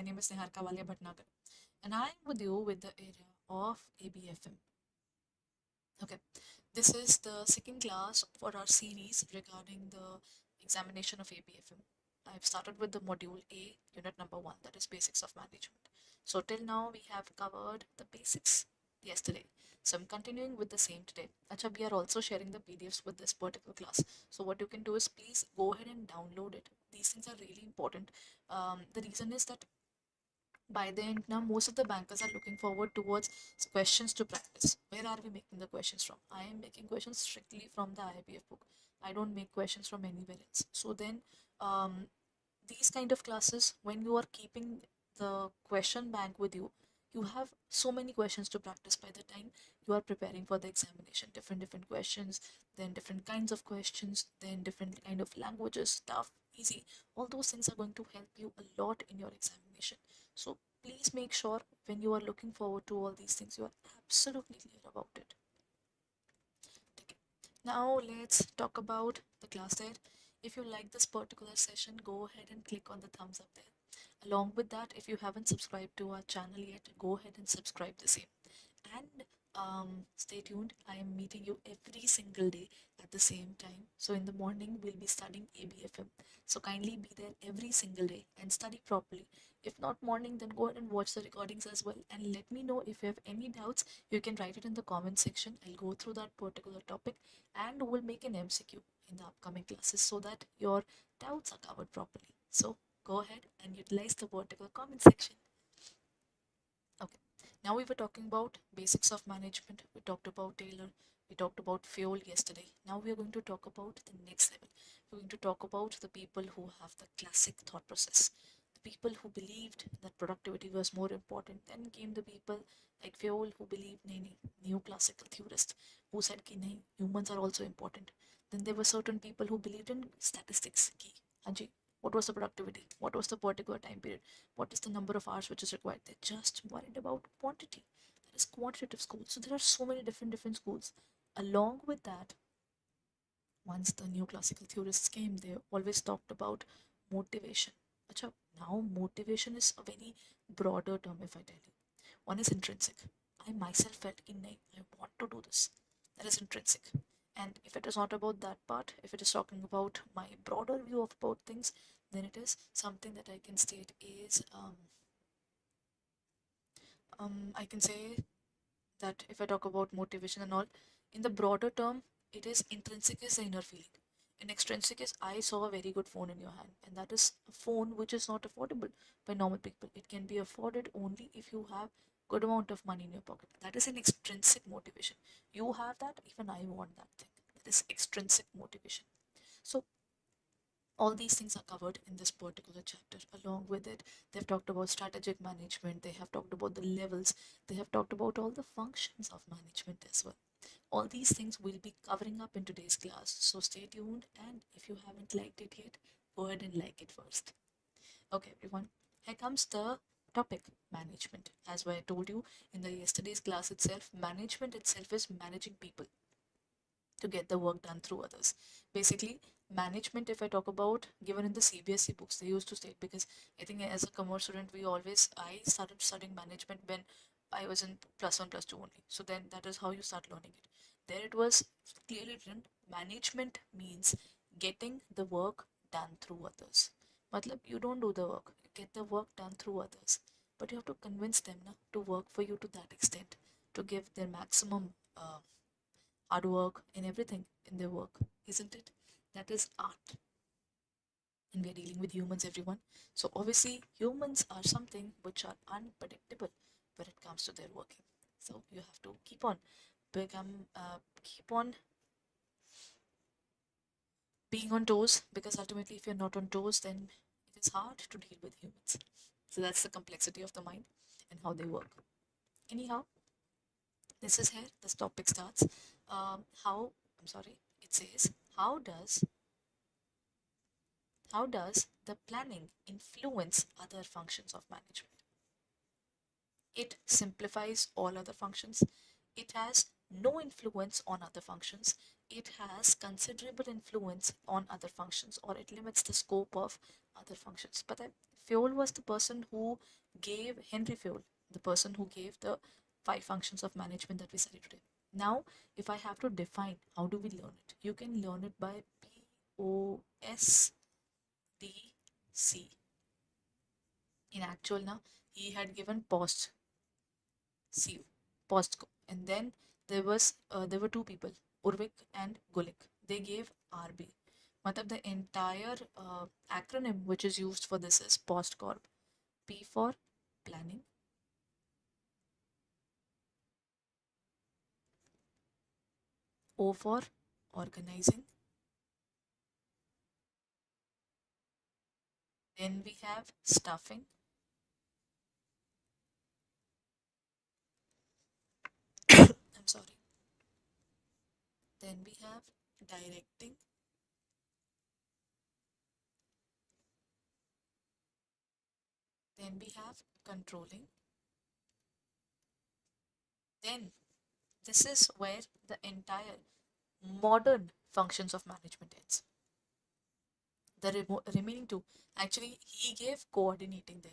My name is Niharika Walia Bhatnagar, and I am with you with the area of ABFM. Okay, this is the second class for our series regarding the examination of ABFM. I've started with the module A, unit number 1, that is basics of management. So till now we have covered the basics yesterday. So I'm continuing with the same today. Acha, we are also sharing the PDFs with this particular class. So what you can do is please go ahead and download it. These things are really important. The reason is that by the end now most of the bankers are looking forward towards questions to practice. Where are we making the questions from? I am making questions strictly from the IBF book. I don't make questions from anywhere else. So then these kind of classes, when you are keeping the question bank with you, you have so many questions to practice by the time you are preparing for the examination. Different questions, then different kinds of questions, then different kind of languages, tough, easy. All those things are going to help you a lot in your examination. So please make sure when you are looking forward to all these things, you are absolutely clear about it. Okay. Now let's talk about the class there. If you like this particular session, go ahead and click on the thumbs up there. Along with that, if you haven't subscribed to our channel yet, go ahead and subscribe the same. And stay tuned. I am meeting you every single day at the same time. So in the morning, we'll be studying ABFM. So kindly be there every single day and study properly. If not morning, then go ahead and watch the recordings as well. And let me know if you have any doubts. You can write it in the comment section. I'll go through that particular topic and we'll make an MCQ in the upcoming classes so that your doubts are covered properly. So go ahead and utilize the particular comment section. Okay. Now we were talking about basics of management. We talked about Taylor. We talked about fuel yesterday. Now we are going to talk about the next level. We're going to talk about the people who have the classic thought process. The people who believed that productivity was more important. Then came the people like Fuel who believed nahi, neoclassical theorist who said ki nahi, humans are also important. Then there were certain people who believed in statistics. Ki, Haji, what was the productivity? What was the particular time period? What is the number of hours which is required? They're just worried about quantity. That is quantitative school. So there are so many different schools. Along with that, once the new classical theorists came, they always talked about motivation. Achha, now motivation is a very broader term if I tell you. One is intrinsic. I myself felt in I want to do this. That is intrinsic. And if it is not about that part, if it is talking about my broader view of about things, then it is something that I can state is I can say that if I talk about motivation and all, in the broader term, it is intrinsic is the inner feeling. And extrinsic is I saw a very good phone in your hand, and that is a phone which is not affordable by normal people. It can be afforded only if you have good amount of money in your pocket. That is an extrinsic motivation. You have that, even I want that thing. That is extrinsic motivation. So all these things are covered in this particular chapter. Along with it, they've talked about strategic management, they have talked about the levels, they have talked about all the functions of management as well. All these things we'll be covering up in today's class, so stay tuned, and if you haven't liked it yet, go ahead and like it first. Okay everyone, here comes the topic management. As I told you in the yesterday's class itself, management itself is managing people to get the work done through others. Basically, management, if I talk about, given in the CBSE books, they used to state, because I think as a commerce student, I started studying management when I was in plus one, plus two only. So then that is how you start learning it. There it was clearly written, management means getting the work done through others. Matlab, you don't do the work, you get the work done through others. But you have to convince them na, to work for you to that extent, to give their maximum hard work and everything in their work, isn't it? That is art. And we are dealing with humans, everyone. So obviously, humans are something which are unpredictable when it comes to their working. So you have to keep on being on toes, because ultimately, if you're not on toes, then it is hard to deal with humans. So that's the complexity of the mind and how they work. Anyhow, this is here. This topic starts. It says, how does the planning influence other functions of management? It simplifies all other functions. It has no influence on other functions. It has considerable influence on other functions, or it limits the scope of other functions. But Fayol was the person who gave Henry Fayol, the person who gave the 5 functions of management that we studied today. Now, if I have to define how do we learn it, you can learn it by POSTC. In actual, now he had given post C Postco, and then there were two people, Urvik and Gulik. They gave RB. Matlab the entire acronym which is used for this is PostCorp. P for planning, O for organizing, then we have staffing, I'm sorry, then we have directing, then we have controlling, then this is where the entire modern functions of management ends. The remaining two, actually he gave coordinating there,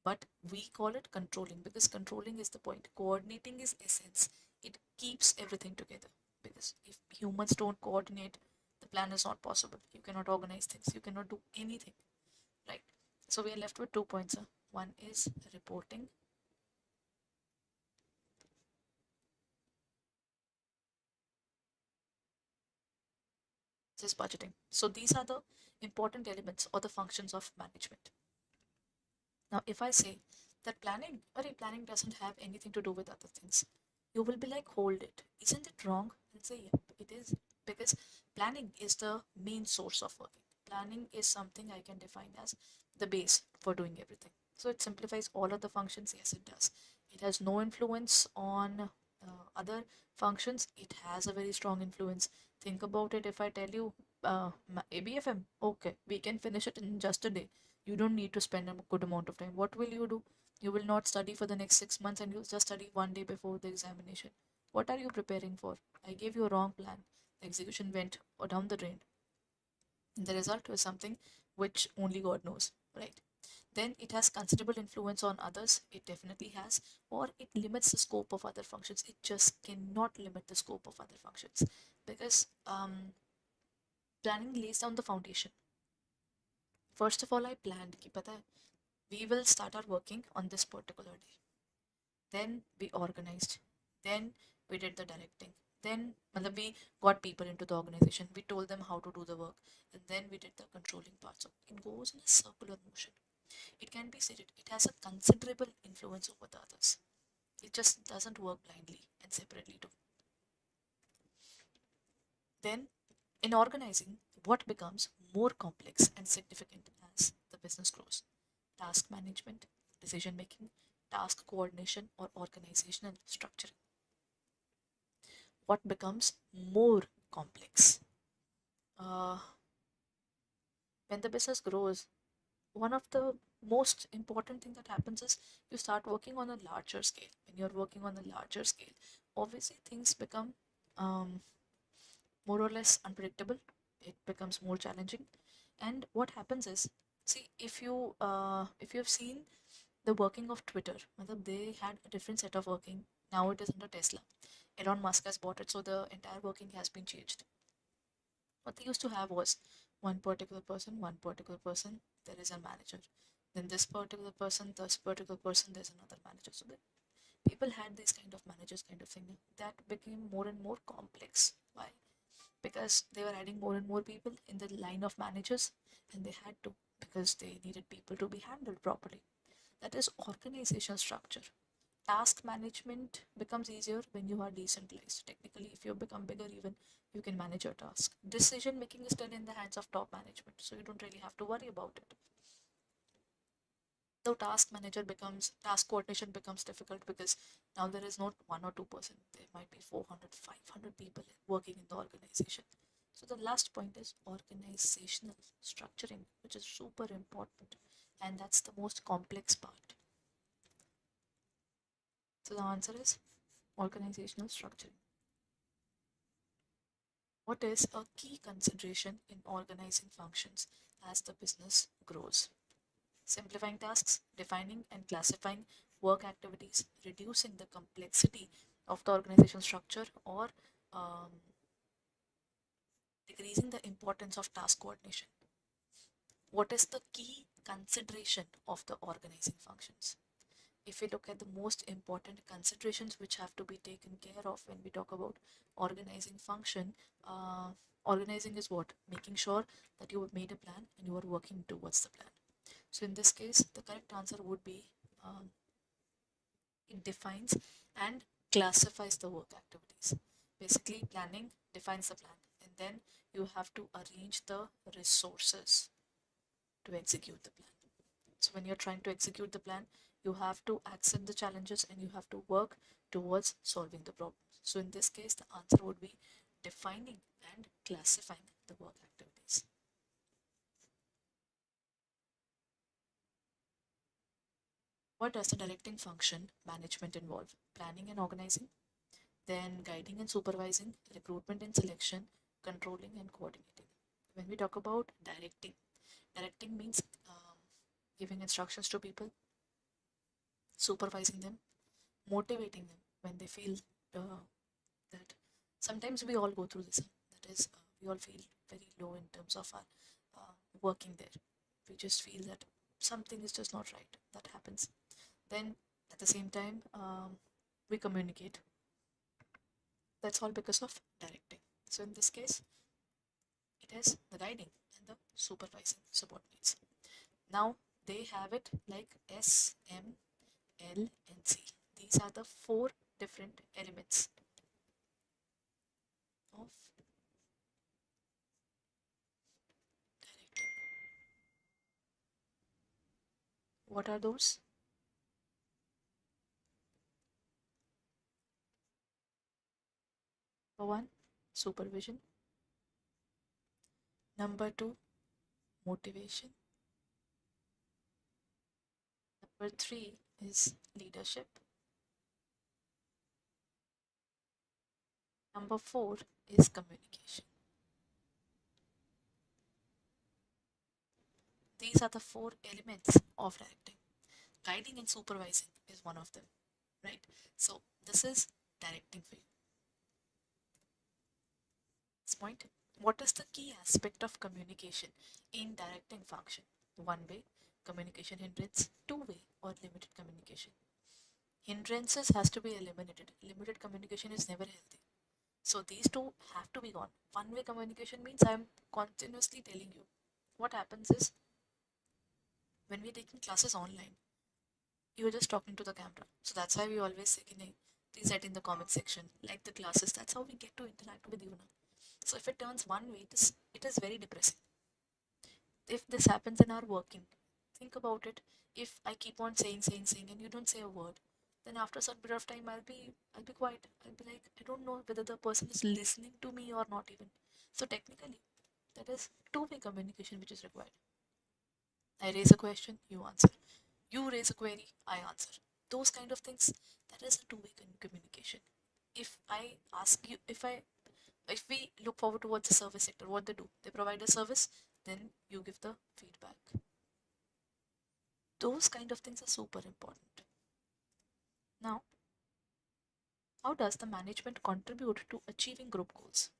but we call it controlling because controlling is the point, coordinating is essence, it keeps everything together, because if humans don't coordinate, the plan is not possible, you cannot organize things, you cannot do anything, right? So we are left with 2 points. One is reporting, this is budgeting. So these are the important elements or the functions of management. Now, if I say that planning doesn't have anything to do with other things, you will be like, hold it. Isn't it wrong? I'll say, yep, it is. Because planning is the main source of working. Planning is something I can define as the base for doing everything. So it simplifies all of the functions. Yes, it does. It has no influence on other functions. It has a very strong influence. Think about it. If I tell you ABFM, okay, we can finish it in just a day. You don't need to spend a good amount of time. What will you do? You will not study for the next 6 months and you'll just study one day before the examination. What are you preparing for? I gave you a wrong plan. The execution went down the drain. And the result was something which only God knows, right? Then it has considerable influence on others. It definitely has, or it limits the scope of other functions. It just cannot limit the scope of other functions because planning lays down the foundation. First of all, I planned कि पता है, we will start our working on this particular day. Then we organized. Then we did the directing. Then we got people into the organization. We told them how to do the work. And then we did the controlling part. So it goes in a circular motion. It can be said it has a considerable influence over the others. It just doesn't work blindly and separately too. Then in organizing, what becomes more complex and significant as the business grows? Task management, decision making, task coordination, or organizational structuring. What becomes more complex? Uh, when the business grows, one of the most important thing that happens is you start working on a larger scale. When you're working on a larger scale, obviously things become um, more or less unpredictable. It becomes more challenging. And what happens is, see, if you have seen the working of Twitter, they had a different set of working. Now it is under Tesla. Elon Musk has bought it, so the entire working has been changed. What they used to have was one particular person, there is a manager. Then this particular person, there's another manager. So the people had this kind of managers kind of thing. That became more and more complex. Why? Because they were adding more and more people in the line of managers, and they had to because they needed people to be handled properly. That is organizational structure. Task management becomes easier when you are decentralized. Technically, if you become bigger, even you can manage your task. Decision making is still in the hands of top management, so you don't really have to worry about it. So task coordination becomes difficult because now there is not 1 or 2 person. There might be 400, 500 people working in the organization. So the last point is organizational structuring, which is super important, and that's the most complex part. So the answer is organizational structuring. What is a key consideration in organizing functions as the business grows? simplifying tasks, defining and classifying work activities, reducing the complexity of the organization structure, or um, decreasing the importance of task coordination. What is the key consideration of the organizing functions? If we look at the most important considerations which have to be taken care of when we talk about organizing function, uh, organizing is what? Making sure that you have made a plan and you are working towards the plan. So in this case, the correct answer would be it defines and classifies the work activities. Basically, planning defines the plan, and then you have to arrange the resources to execute the plan. So when you're trying to execute the plan, you have to accept the challenges and you have to work towards solving the problems. So in this case, the answer would be defining and classifying the work activities. What does the directing function management involve? Planning and organizing, then guiding and supervising, recruitment and selection, controlling and coordinating. When we talk about directing means giving instructions to people, supervising them, motivating them when they feel that sometimes we all go through this. That is, we all feel very low in terms of our working there. We just feel that something is just not right. That happens. Then at the same time, we communicate. That's all because of directing. So in this case, it is the guiding and the supervising subordinates. Now they have it like S, M, L, and C. These are the four different elements of directing. What are those? Number one, supervision. Number two, motivation. Number three is leadership. Number four is communication. These are the four elements of directing. Guiding and supervising is one of them, right? So this is directing for you. This point, what is the key aspect of communication in directing function? One way communication hindrance, two way or limited communication. Hindrances has to be eliminated. Limited communication is never healthy. So these two have to be gone. One way communication means I'm continuously telling you. What happens is when we're taking classes online, you're just talking to the camera. So that's why we always say, please write in the comment section, like the classes. That's how we get to interact with you now. So if it turns one way, it is very depressing. If this happens in our working, think about it. If I keep on saying, and you don't say a word, then after a certain period of time, I'll be quiet. I'll be like, I don't know whether the person is listening to me or not even. So technically, that is two-way communication which is required. I raise a question, you answer. You raise a query, I answer. Those kind of things, that is a two-way communication. If I ask you, if we look forward towards the service sector, what they do, they provide a service, then you give the feedback. Those kind of things are super important. Now, how does the management contribute to achieving group goals?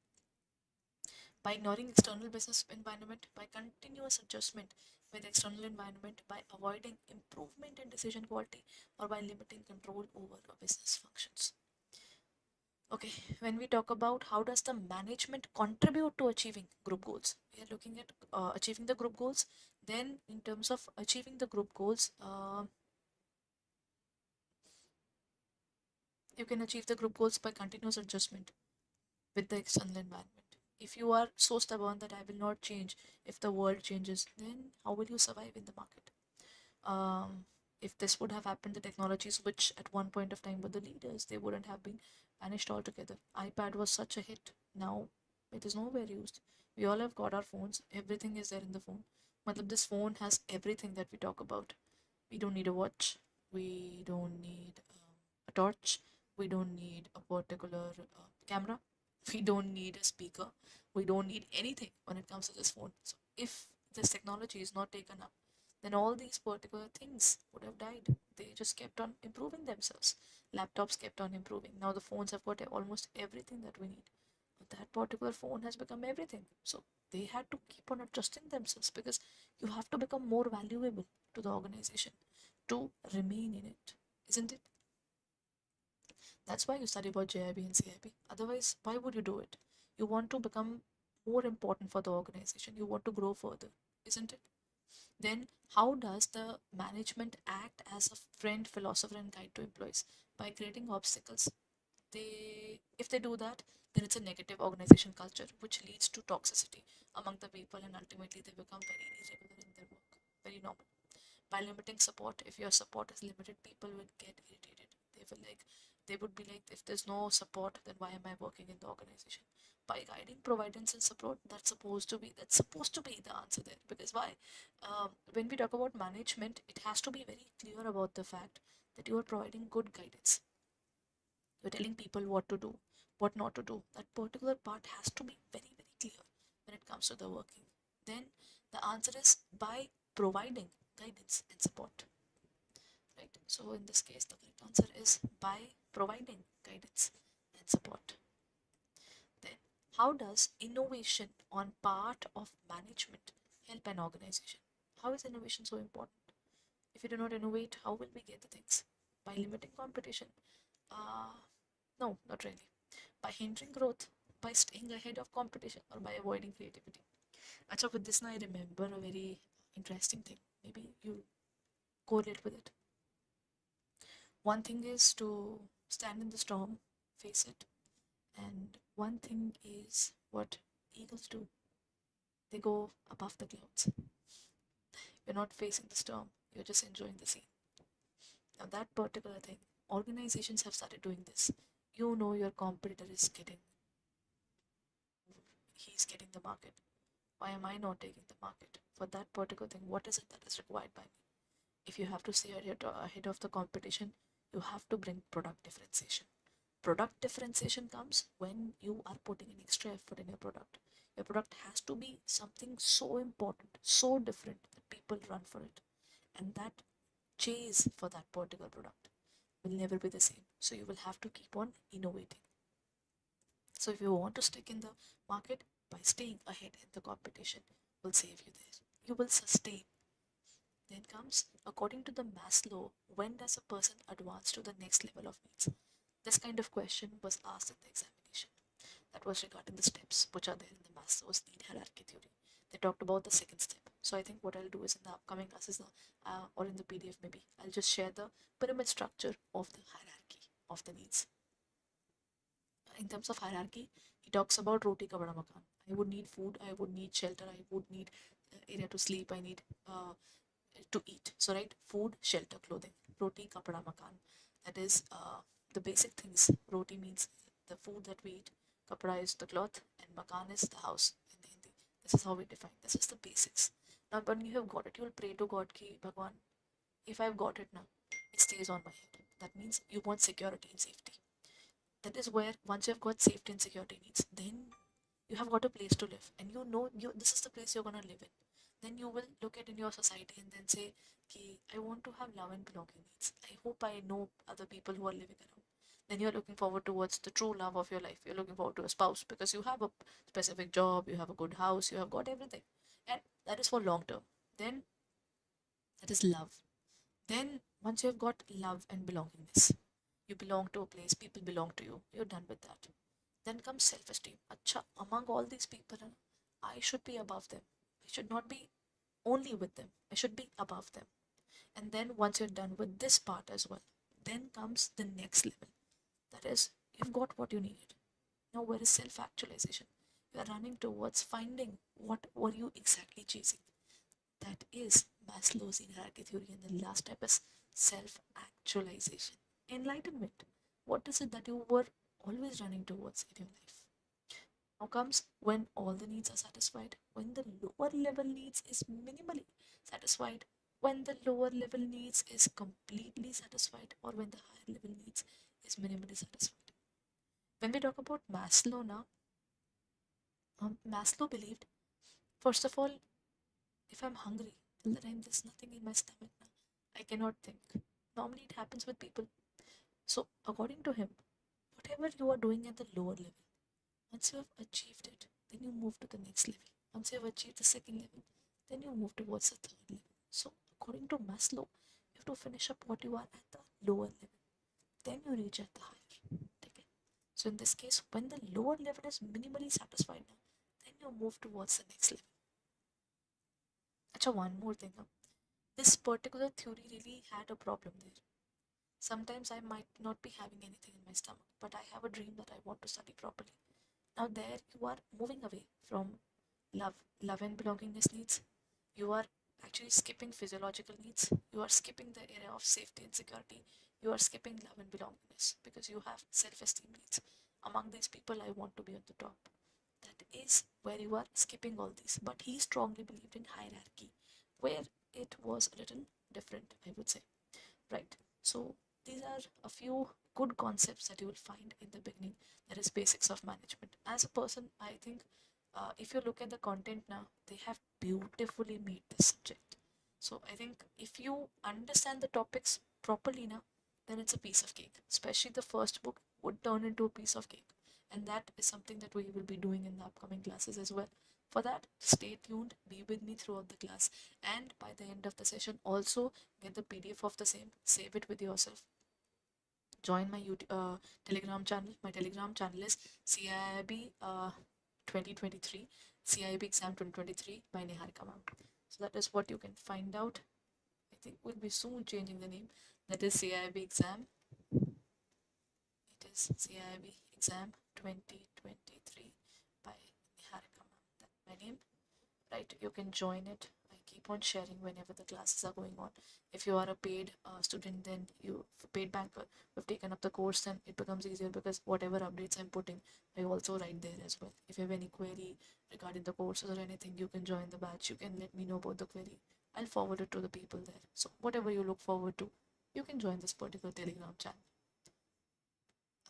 By ignoring external business environment, by continuous adjustment with external environment, by avoiding improvement in decision quality, or by limiting control over business functions. Okay, when we talk about how does the management contribute to achieving group goals, we are looking at achieving the group goals. Then in terms of achieving the group goals, you can achieve the group goals by continuous adjustment with the external environment. If you are so stubborn that I will not change if the world changes, then how will you survive in the market? If this would have happened, the technologies which at one point of time were the leaders, they wouldn't have been vanished altogether. iPad was such a hit. Now it is nowhere used. We all have got our phones. Everything is there in the phone. Matlab, this phone has everything that we talk about. We don't need a watch. We don't need a torch. We don't need a particular camera. We don't need a speaker. We don't need anything when it comes to this phone. So if this technology is not taken up, then all these particular things would have died. They just kept on improving themselves. Laptops kept on improving. Now the phones have got almost everything that we need. That particular phone has become everything. So they had to keep on adjusting themselves, because you have to become more valuable to the organization to remain in it, isn't it? That's why you study about JIB and CIB. Otherwise, why would you do it? You want to become more important for the organization. You want to grow further, isn't it? Then, how does the management act as a friend, philosopher, and guide to employees? By creating obstacles. If they do that, then it's a negative organization culture, which leads to toxicity among the people, and ultimately they become very irregular in their work, very normal. By limiting support, if your support is limited, people will get irritated. They would be like, if there's no support, then why am I working in the organization? By guiding, providence, and support, that's supposed to be the answer there. Because why? When we talk about management, it has to be very clear about the fact that you are providing good guidance. You're telling people what to do, what not to do. That particular part has to be very, very clear when it comes to the working. Then the answer is by providing guidance and support. Right? So in this case, the correct answer is by providing guidance and support. Then, how does innovation on part of management help an organization? How is innovation so important? If we do not innovate, how will we get the things? By limiting competition? Uh, no, not really. By hindering growth, by staying ahead of competition, or by avoiding creativity. Acha, with this now I remember a very interesting thing. Maybe you correlate with it. One thing is to stand in the storm, face it, and one thing is what eagles do. They go above the clouds. You're not facing the storm, you're just enjoying the scene. Now, that particular thing, organizations have started doing this. You know your competitor is he's getting the market. Why am I not taking the market? For that particular thing, what is it that is required by me? If you have to stay ahead of the competition, you have to bring product differentiation. Product differentiation comes when you are putting an extra effort in your product. Your product has to be something so important, so different that people run for it. And that chase for that particular product will never be the same. So you will have to keep on innovating. So if you want to stick in the market, by staying ahead in the competition will save you there. You will sustain. Then comes, according to the Maslow, when does a person advance to the next level of needs? This kind of question was asked in the examination. That was regarding the steps which are there in the Maslow's need hierarchy theory. They talked about the second step. So I think what I'll do is in the upcoming classes or in the PDF maybe, I'll just share the pyramid structure of the hierarchy of the needs. In terms of hierarchy, he talks about roti kabada makan. I would need food, I would need shelter, I would need area to sleep, I need to eat. So right, food, shelter, clothing. Roti kapada makan. That is the basic things. Roti means the food that we eat. Kapada is the cloth, and makan is the house in the Hindi. This is how we define. This is the basics. Now, when you have got it, you will pray to God ki Bhagwan, if I've got it now, it stays on my head. That means you want security and safety. That is where once you have got safety and security needs, then you have got a place to live, and you know this is the place you're gonna live in. Then you will look at in your society and then say, "Okay, I want to have love and belonging needs. I hope I know other people who are living around." Then you're looking forward towards the true love of your life. You're looking forward to a spouse because you have a specific job, you have a good house, you have got everything, and that is for long term. Then that is love. Then once you have got love and belongingness, you belong to a place, people belong to you. You're done with that. Then comes self esteem. Acha, among all these people, I should be above them. I should not be only with them. I should be above them. And then once you're done with this part as well, then comes the next level. That is, you've got what you needed. Now, where is self actualization? You are running towards finding what were you exactly chasing. That is Maslow's hierarchy theory, and the last step is self actualization. Enlightenment. What is it that you were always running towards in your life? Now comes when all the needs are satisfied, when the lower level needs is minimally satisfied, when the lower level needs is completely satisfied, or when the higher level needs is minimally satisfied. When we talk about Maslow now, Maslow believed, first of all, if I'm hungry, till the time there's nothing in my stomach now, I cannot think. Normally it happens with people. So according to him, whatever you are doing at the lower level, once you have achieved it, then you move to the next level. Once you have achieved the second level, then you move towards the third level. So according to Maslow, you have to finish up what you are at the lower level, then you reach at the higher. Okay. So in this case, when the lower level is minimally satisfied now, then you move towards the next level. Acha, one more thing. This particular theory really had a problem there. Sometimes I might not be having anything in my stomach, but I have a dream that I want to study properly. Now there you are moving away from love and belongingness needs. You are actually skipping physiological needs. You are skipping the area of safety and security. You are skipping love and belongingness because you have self-esteem needs. Among these people, I want to be on the top. That is where you are skipping all these. But he strongly believed in hierarchy, where it was a little different, I would say. Right. So these are a few good concepts that you will find in the beginning. That is basics of management. As a person, I think if you look at the content now, they have beautifully made this subject. So I think if you understand the topics properly now, then it's a piece of cake. Especially the first book would turn into a piece of cake. And that is something that we will be doing in the upcoming classes as well. For that, stay tuned, be with me throughout the class, and by the end of the session, also get the PDF of the same, save it with yourself. Join my YouTube, Telegram channel. My Telegram channel is CAIIB 2023, CAIIB exam 2023 by Niharika ma'am. So that is what you can find out. I think we'll be soon changing the name. That is CAIIB exam. It is CAIIB exam 2023 by Niharika ma'am. That's my name. Right, you can join it. I keep on sharing whenever the classes are going on. If you are a paid student, then you paid banker, you've taken up the course, then it becomes easier because whatever updates I'm putting, I also write there as well. If you have any query regarding the courses or anything, you can join the batch. You can let me know about the query. I'll forward it to the people there. So whatever you look forward to, you can join this particular Telegram channel.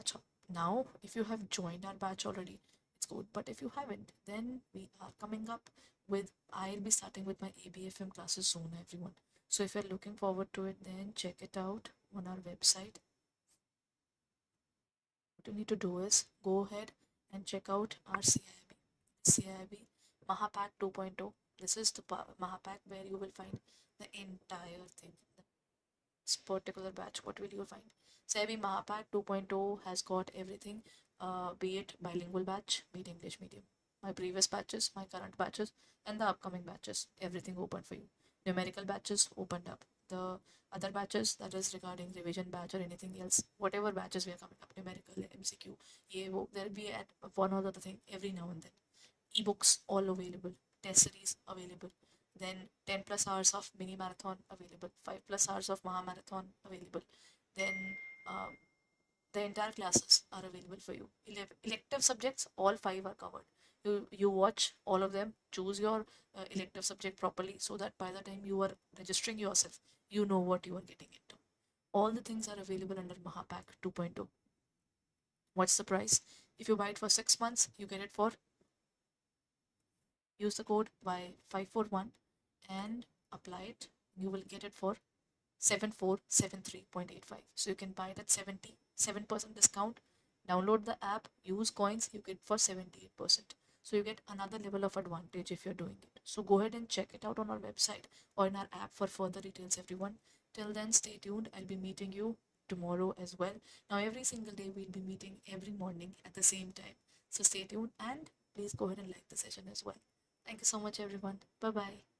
Achha. Now, if you have joined our batch already, it's good. But if you haven't, then we are coming up with, I'll be starting with my ABFM classes soon, everyone. So if you're looking forward to it, then check it out on our website. What you need to do is go ahead and check out our CAIIB Mahapack 2.0. This is the Mahapack where you will find the entire thing. This particular batch, what will you find? CAIIB Mahapack 2.0 has got everything, be it bilingual batch, be it English medium. My previous batches, my current batches, and the upcoming batches, everything open for you. Numerical batches opened up. The other batches, that is regarding revision batch or anything else, whatever batches we are coming up, numerical, MCQ, EAO, there'll be at one or the other thing every now and then. Ebooks all available, test series available, then 10 plus hours of mini marathon available, 5 plus hours of Maha marathon available, then the entire classes are available for you. Elective subjects, all 5 are covered. You watch all of them, choose your elective subject properly so that by the time you are registering yourself, you know what you are getting into. All the things are available under Mahapack 2.0. What's the price? If you buy it for 6 months, you get it for, use the code Y541 and apply it. You will get it for 7473.85. So you can buy it at 77% discount. Download the app, use coins, you get for 78%. So you get another level of advantage if you're doing it. So go ahead and check it out on our website or in our app for further details, everyone. Till then, stay tuned. I'll be meeting you tomorrow as well. Now, every single day, we'll be meeting every morning at the same time. So stay tuned and please go ahead and like the session as well. Thank you so much, everyone. Bye bye.